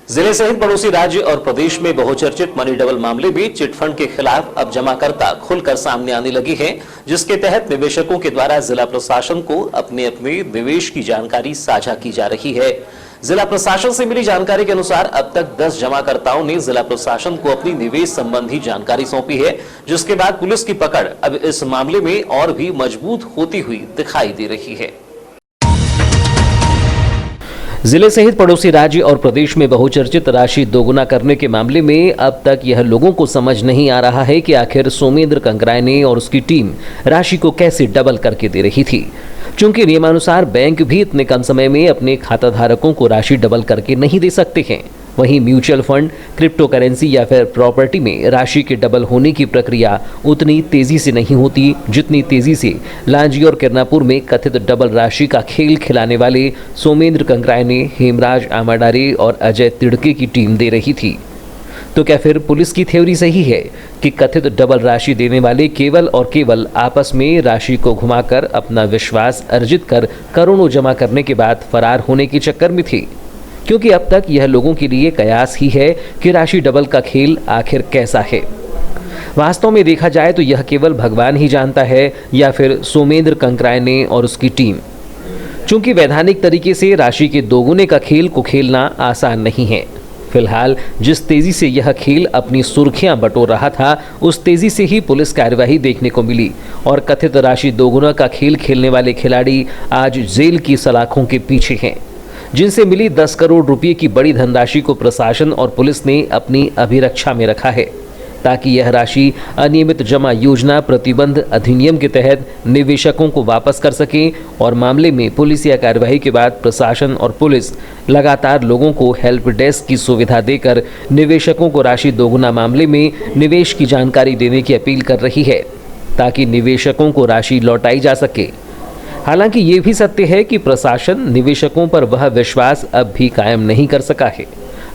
जिले सहित पड़ोसी राज्य और प्रदेश में बहुचर्चित मनी डबल मामले में चिटफंड के खिलाफ अब जमाकर्ता खुलकर सामने आने लगी है, जिसके तहत निवेशकों के द्वारा जिला प्रशासन को अपने अपने निवेश की जानकारी साझा की जा रही है। जिला प्रशासन से मिली जानकारी के अनुसार अब तक 10 जमाकर्ताओं ने जिला प्रशासन को अपनी निवेश संबंधी जानकारी सौंपी है, जिसके बाद पुलिस की पकड़ अब इस मामले में और भी मजबूत होती हुई दिखाई दे रही है। जिले सहित पड़ोसी राज्य और प्रदेश में बहुचर्चित राशि दोगुना करने के मामले में अब तक यह लोगों को समझ नहीं आ रहा है कि आखिर सोमेंद्र कंकरायने और उसकी टीम राशि को कैसे डबल करके दे रही थी। चूंकि नियमानुसार बैंक भी इतने कम समय में अपने खाताधारकों को राशि डबल करके नहीं दे सकते हैं, वहीं म्यूचुअल फंड, क्रिप्टो करेंसी या फिर प्रॉपर्टी में राशि के डबल होने की प्रक्रिया उतनी तेजी से नहीं होती जितनी तेजी से लांजी और किरनापुर में कथित डबल राशि का खेल खिलाने वाले सोमेंद्र कंकरायने, हेमराज आमाडारे और अजय तिड़के की टीम दे रही थी। तो क्या फिर पुलिस की थ्योरी सही है कि कथित डबल राशि देने वाले केवल और केवल आपस में राशि को घुमाकर अपना विश्वास अर्जित कर करोड़ों जमा करने के बाद फरार होने के चक्कर में थे? क्योंकि अब तक यह लोगों के लिए कयास ही है कि राशि डबल का खेल आखिर कैसा है। वास्तव में देखा जाए तो यह केवल भगवान ही जानता है या फिर सोमेंद्र कंकरायने और उसकी टीम। चूंकि वैधानिक तरीके से राशि के दोगुने का खेल को खेलना आसान नहीं है। फिलहाल जिस तेजी से यह खेल अपनी सुर्खियां बटोर रहा था, उस तेजी से ही पुलिस कार्यवाही देखने को मिली और कथित राशि दोगुना का खेल खेलने वाले खिलाड़ी आज जेल की सलाखों के पीछे हैं, जिनसे मिली 10 करोड़ रुपए की बड़ी धनराशि को प्रशासन और पुलिस ने अपनी अभिरक्षा में रखा है, ताकि यह राशि अनियमित जमा योजना प्रतिबंध अधिनियम के तहत निवेशकों को वापस कर सकें। और मामले में पुलिसिया कार्यवाही के बाद प्रशासन और पुलिस लगातार लोगों को हेल्प डेस्क की सुविधा देकर निवेशकों को राशि दोगुना मामले में निवेश की जानकारी देने की अपील कर रही है, ताकि निवेशकों को राशि लौटाई जा सके। हालांकि ये भी सत्य है कि प्रशासन निवेशकों पर वह विश्वास अब भी कायम नहीं कर सका है।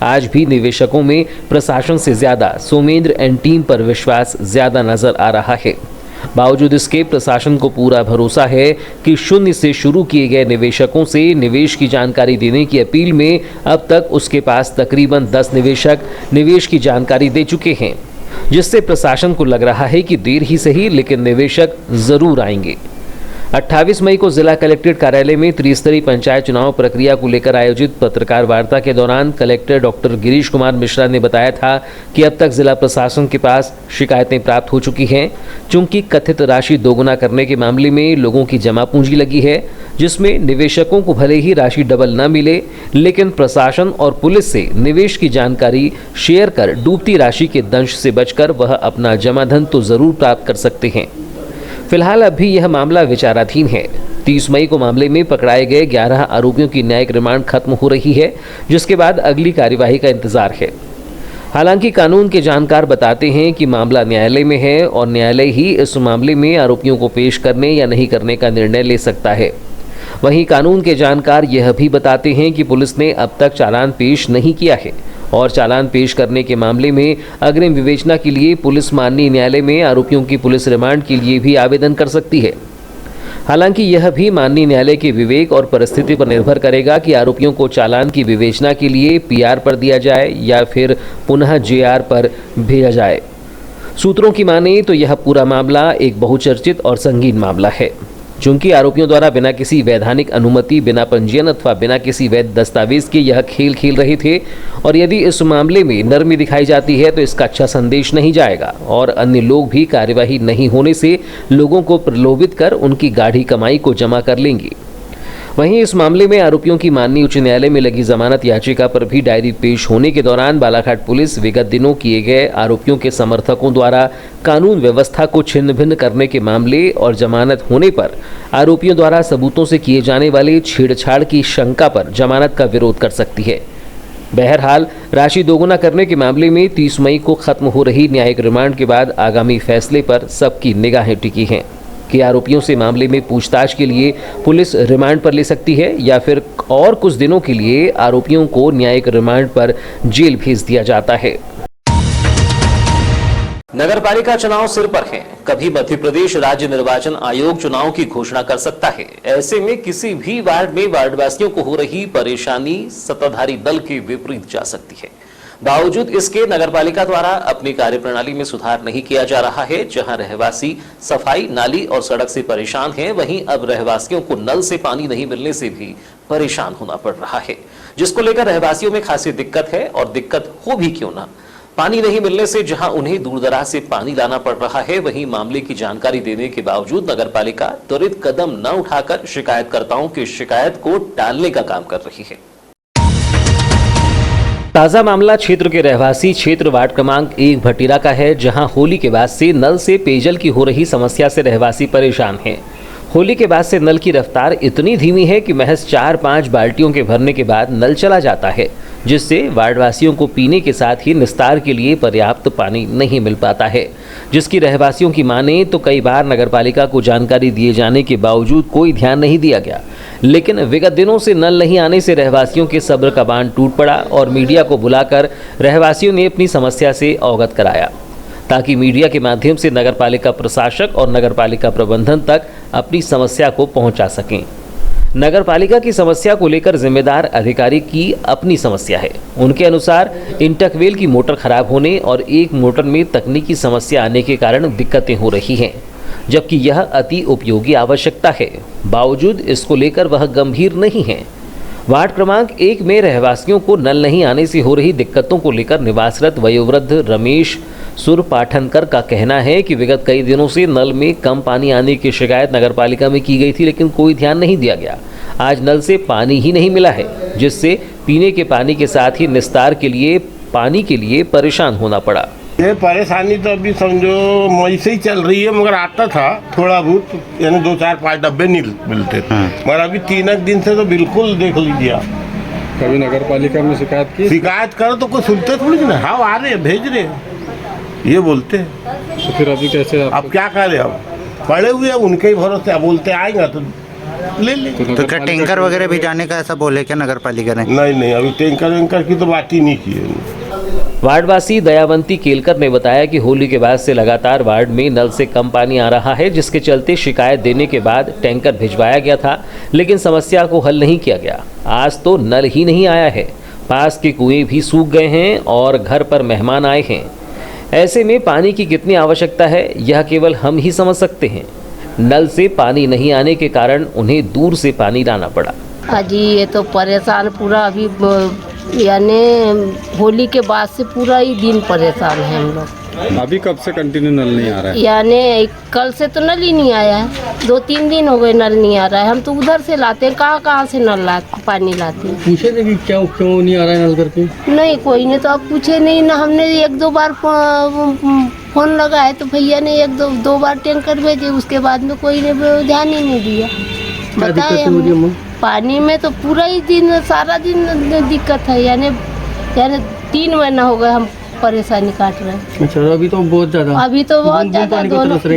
आज भी निवेशकों में प्रशासन से ज्यादा सोमेंद्र एंड टीम पर विश्वास ज्यादा नजर आ रहा है। बावजूद इसके प्रशासन को पूरा भरोसा है कि शून्य से शुरू किए गए निवेशकों से निवेश की जानकारी देने की अपील में अब तक उसके पास तकरीबन 10 निवेशक निवेश की जानकारी दे चुके हैं, जिससे प्रशासन को लग रहा है कि देर ही सही लेकिन निवेशक जरूर आएंगे। 28 मई को जिला कलेक्ट्रेट कार्यालय में त्रिस्तरीय पंचायत चुनाव प्रक्रिया को लेकर आयोजित पत्रकार वार्ता के दौरान कलेक्टर डॉक्टर गिरीश कुमार मिश्रा ने बताया था कि अब तक जिला प्रशासन के पास शिकायतें प्राप्त हो चुकी हैं, चूंकि कथित राशि दोगुना करने के मामले में लोगों की जमा पूंजी लगी है, जिसमें निवेशकों को भले ही राशि डबल न मिले, लेकिन प्रशासन और पुलिस से निवेश की जानकारी शेयर कर डूबती राशि के दंश से बचकर वह अपना जमा धन तो जरूर प्राप्त कर सकते हैं। फिलहाल अभी यह मामला विचाराधीन है। 30 मई को मामले में पकड़ाए गए 11 आरोपियों की न्यायिक रिमांड खत्म हो रही है, जिसके बाद अगली कार्यवाही का इंतजार है। हालांकि कानून के जानकार बताते हैं कि मामला न्यायालय में है और न्यायालय ही इस मामले में आरोपियों को पेश करने या नहीं करने का निर्णय ले सकता है। वहीं कानून के जानकार यह भी बताते हैं कि पुलिस ने अब तक चालान पेश नहीं किया है और चालान पेश करने के मामले में अग्रिम विवेचना के लिए पुलिस माननीय न्यायालय में आरोपियों की पुलिस रिमांड के लिए भी आवेदन कर सकती है। हालांकि यह भी माननीय न्यायालय के विवेक और परिस्थिति पर निर्भर करेगा कि आरोपियों को चालान की विवेचना के लिए पीआर पर दिया जाए या फिर पुनः जेआर पर भेजा जाए। सूत्रों की माने तो यह पूरा मामला एक बहुचर्चित और संगीन मामला है, चूंकि आरोपियों द्वारा बिना किसी वैधानिक अनुमति, बिना पंजीयन अथवा बिना किसी वैध दस्तावेज के यह खेल खेल रहे थे। और यदि इस मामले में नरमी दिखाई जाती है तो इसका अच्छा संदेश नहीं जाएगा और अन्य लोग भी कार्यवाही नहीं होने से लोगों को प्रलोभित कर उनकी गाढ़ी कमाई को जमा कर लेंगे। वहीं इस मामले में आरोपियों की माननीय उच्च न्यायालय में लगी जमानत याचिका पर भी डायरी पेश होने के दौरान बालाघाट पुलिस विगत दिनों किए गए आरोपियों के समर्थकों द्वारा कानून व्यवस्था को छिन्न भिन्न करने के मामले और जमानत होने पर आरोपियों द्वारा सबूतों से किए जाने वाले छेड़छाड़ की शंका पर जमानत का विरोध कर सकती है। बहरहाल राशि दोगुना करने के मामले में 30 मई को खत्म हो रही न्यायिक रिमांड के बाद आगामी फैसले पर सबकी निगाहें टिकी हैं कि आरोपियों से मामले में पूछताछ के लिए पुलिस रिमांड पर ले सकती है या फिर और कुछ दिनों के लिए आरोपियों को न्यायिक रिमांड पर जेल भेज दिया जाता है। नगरपालिका चुनाव सिर पर है। कभी मध्य प्रदेश राज्य निर्वाचन आयोग चुनाव की घोषणा कर सकता है। ऐसे में किसी भी वार्ड में वार्डवासियों को हो रही परेशानी सत्ताधारी दल के विपरीत जा सकती है। बावजूद इसके नगरपालिका द्वारा अपनी कार्यप्रणाली में सुधार नहीं किया जा रहा है। जहां रहवासी सफाई, नाली और सड़क से परेशान हैं, वहीं अब रहवासियों को नल से पानी नहीं मिलने से भी परेशान होना पड़ रहा है, जिसको लेकर रहवासियों में खासी दिक्कत है। और दिक्कत हो भी क्यों ना, पानी नहीं मिलने से जहां उन्हें दूर दराज से पानी लाना पड़ रहा है, वहीं मामले की जानकारी देने के बावजूद नगरपालिका त्वरित कदम न उठाकर शिकायतकर्ताओं की शिकायत को टालने का काम कर रही है। ताजा मामला क्षेत्र के रहवासी क्षेत्र वार्ड क्रमांक 1 भटीरा का है, जहां होली के बाद से नल से पेयजल की हो रही समस्या से रहवासी परेशान हैं। होली के बाद से नल की रफ्तार इतनी धीमी है कि महज 4-5 बाल्टियों के भरने के बाद नल चला जाता है, जिससे वार्डवासियों को पीने के साथ ही निस्तार के लिए पर्याप्त पानी नहीं मिल पाता है। जिसकी रहवासियों की माने तो कई बार नगरपालिका को जानकारी दिए जाने के बावजूद कोई ध्यान नहीं दिया गया, लेकिन विगत दिनों से नल नहीं आने से रहवासियों के सब्र का बांध टूट पड़ा और मीडिया को बुलाकर रहवासियों ने अपनी समस्या से अवगत कराया, ताकि मीडिया के माध्यम से नगरपालिका प्रशासक और नगरपालिका प्रबंधन तक अपनी समस्या को पहुंचा सकें। नगरपालिका की समस्या को लेकर जिम्मेदार अधिकारी की अपनी समस्या है। उनके अनुसार इंटकवेल की मोटर खराब होने और एक मोटर में तकनीकी समस्या आने के कारण दिक्कतें हो रही हैं, जबकि यह अति उपयोगी आवश्यकता है। बावजूद इसको लेकर वह गंभीर नहीं है। वार्ड क्रमांक 1 में रहवासियों को नल नहीं आने से हो रही दिक्कतों को लेकर निवासरत वयोवृद्ध रमेश सुरपाठनकर का कहना है कि विगत कई दिनों से नल में कम पानी आने की शिकायत नगरपालिका में की गई थी, लेकिन कोई ध्यान नहीं दिया गया। आज नल से पानी ही नहीं मिला है, जिससे पीने के पानी के साथ ही निस्तार के लिए पानी के लिए परेशान होना पड़ा। ये परेशानी तो अभी समझो मई से ही चल रही है, मगर आता था थोड़ा बहुत, यानी 2-4-5 डब्बे नहीं मिलते थे, मगर अभी 3 दिन से तो बिल्कुल देख लीजिए आप। कभी नगरपालिका में शिकायत की? शिकायत करो तो कोई सुनते थोड़ी ना, हाँ आ रहे भेज रहे ये बोलते हैं। तो फिर अभी कैसे अब क्या करें, अब पड़े हुए हैं उनके ही भरोसे, अब बोलते आएगा तो ले ले। तो क्या टैंकर वगैरह भी जाने का ऐसा बोले क्या नगरपालिका ने? नहीं, अभी टैंकर की तो बात ही नहीं की है। वार्डवासी दयावंती केलकर ने बताया कि होली के बाद से लगातार वार्ड में नल से कम पानी आ रहा है, जिसके चलते शिकायत देने के बाद टैंकर भिजवाया गया था, लेकिन समस्या को हल नहीं किया गया। आज तो नल ही नहीं आया है, पास के कुएं भी सूख गए हैं और घर पर मेहमान आए हैं। ऐसे में पानी की कितनी आवश्यकता है, यह केवल हम ही समझ सकते हैं। नल से पानी नहीं आने के कारण उन्हें दूर से पानी लाना पड़ा। अजी ये तो परेशान पूरा, अभी यानी होली के बाद से पूरा ही दिन परेशान है हम लोग। अभी कब से कंटिन्यू नल नहीं आ रहा है? यानी कल से तो नल ही नहीं आया है, 2-3 दिन हो गए नल नहीं आ रहा है। हम तो उधर से लाते हैं, कहाँ से नल पानी लाते हैं। पूछे थे कि क्यों नहीं आ रहा है नल करके? नहीं, कोई ने तो अब पूछे नहीं ना। हमने 1-2 बार फोन लगा है तो भैया ने 1-2 बार टैंकर भेजे, उसके बाद में कोई ने ध्यान ही नहीं दिया। बताए पानी में तो पूरा ही दिन, सारा दिन दिक्कत है, यानी 3 महीना हो गए हम परेशानी काट रहे हैं। अच्छा, अभी तो बहुत ज़्यादा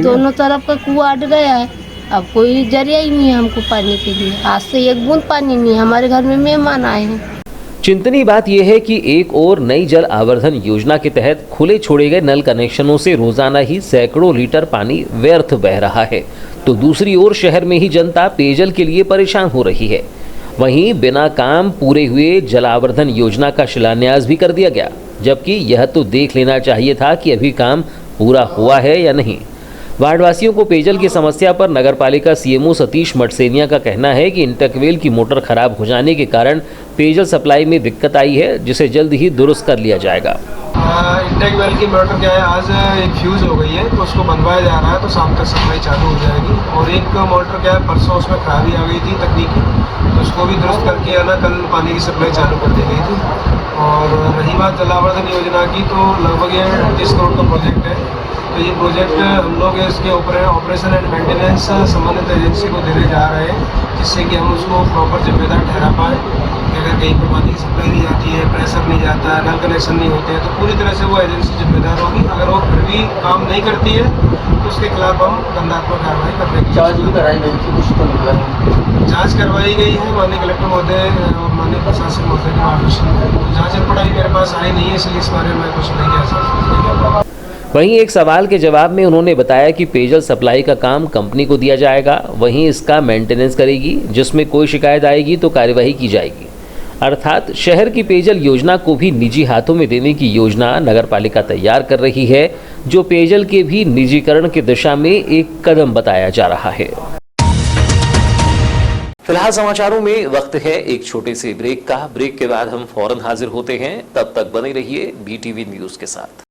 दोनों तरफ का कुआं अट गया है। अब कोई जरिया ही नहीं है हमको पानी के लिए। आज से 1 बूंद पानी नहीं है, हमारे घर में मेहमान आए हैं। चिंतनीय बात यह है कि एक और नई जल आवर्धन योजना के तहत खुले छोड़े गए नल कनेक्शनों से रोजाना ही सैकड़ों लीटर पानी व्यर्थ बह रहा है, तो दूसरी ओर शहर में ही जनता पेयजल के लिए परेशान हो रही है। वहीं बिना काम पूरे हुए जल आवर्धन योजना का शिलान्यास भी कर दिया गया, जबकि यह तो देख लेना चाहिए था कि अभी काम पूरा हुआ है या नहीं। वार्डवासियों को पेयजल की समस्या पर नगरपालिका सीएमओ सतीश मटसेनिया का कहना है कि इंटकवेल की मोटर खराब हो जाने के कारण पेयजल सप्लाई में दिक्कत आई है, जिसे जल्द ही दुरुस्त कर लिया जाएगा। इंटकवेल की मोटर क्या है, आज एक फ्यूज़ हो गई है तो उसको बनवाया जा रहा है, तो शाम तक सप्लाई चालू हो जाएगी। और एक मोटर क्या है, परसों उसमें खराबी आ गई थी तकनीकी, तो उसको भी दुरुस्त करके है ना कल पानी की सप्लाई चालू कर दी गई थी। और रही बात जलावर्धन योजना की, तो लगभग ये 30 करोड़ का प्रोजेक्ट है। तो ये प्रोजेक्ट हम लोग इसके ऊपर ऑपरेशन एंड मेंटेनेंस संबंधित एजेंसी को देने जा रहे हैं, जिससे कि हम उसको प्रॉपर जिम्मेदार ठहरा पाएँ कि अगर कहीं पर पानी की सप्लाई नहीं जाती है, प्रेशर नहीं जाता है, नल कनेक्शन नहीं होते हैं, तो पूरी तरह से वो एजेंसी जिम्मेदार होगी। अगर वो फिर भी काम नहीं करती है तो उसके खिलाफ हम दंडात्मक कार्रवाई करने की जाँच भी कराई गई थी, कुछ तो निकला नहीं। जाँच करवाई गई है माननीय कलेक्टर महोदय और माननीय प्रशासन महोदय के मार्गदर्शन में। जाँच रिपोर्ट अभी मेरे पास आई नहीं है, इसलिए इस बारे में कुछ नहीं कह सकता। वहीं एक सवाल के जवाब में उन्होंने बताया कि पेयजल सप्लाई का काम कंपनी को दिया जाएगा, वहीं इसका मेंटेनेंस करेगी, जिसमें कोई शिकायत आएगी तो कार्यवाही की जाएगी। अर्थात शहर की पेयजल योजना को भी निजी हाथों में देने की योजना नगरपालिका तैयार कर रही है, जो पेयजल के भी निजीकरण की दिशा में एक कदम बताया जा रहा है। फिलहाल समाचारों में वक्त है एक छोटे से ब्रेक का। ब्रेक के बाद हम फौरन हाजिर होते हैं, तब तक बने रहिए BTV न्यूज के साथ।